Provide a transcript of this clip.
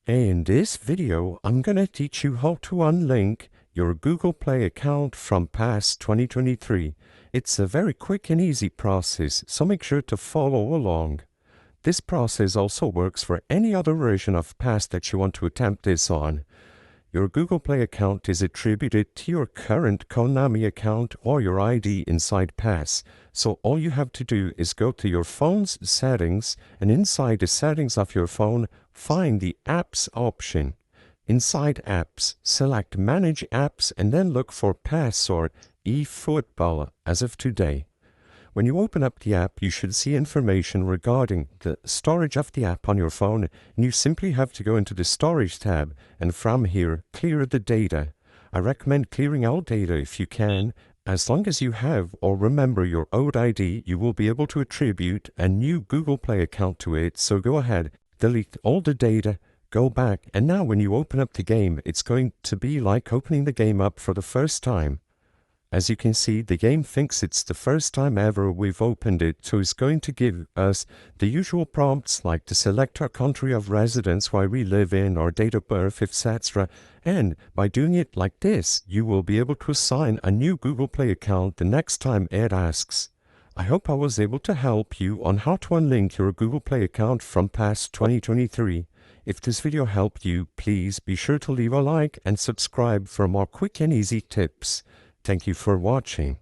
In this video, I'm gonna teach you how to unlink your Google Play account from PES 2023. It's a very quick and easy process, so make sure to follow along. This process also works for any other version of PES that you want to attempt this on. Your Google Play account is attributed to your current Konami account or your ID inside PES. So all you have to do is go to your phone's settings, and inside the settings of your phone, find the Apps option. Inside Apps, select Manage Apps and then look for PES or eFootball as of today. When you open up the app, you should see information regarding the storage of the app on your phone, and you simply have to go into the Storage tab, and from here, clear the data. I recommend clearing all data if you can. As long as you have or remember your old ID, you will be able to attribute a new Google Play account to it, so go ahead, delete all the data, go back, and now when you open up the game, it's going to be like opening the game up for the first time. As you can see, the game thinks it's the first time ever we've opened it, so it's going to give us the usual prompts like to select our country of residence where we live in, our date of birth, etc. And by doing it like this, you will be able to assign a new Google Play account the next time it asks. I hope I was able to help you on how to unlink your Google Play account from PES 2023. If this video helped you, please be sure to leave a like and subscribe for more quick and easy tips. Thank you for watching.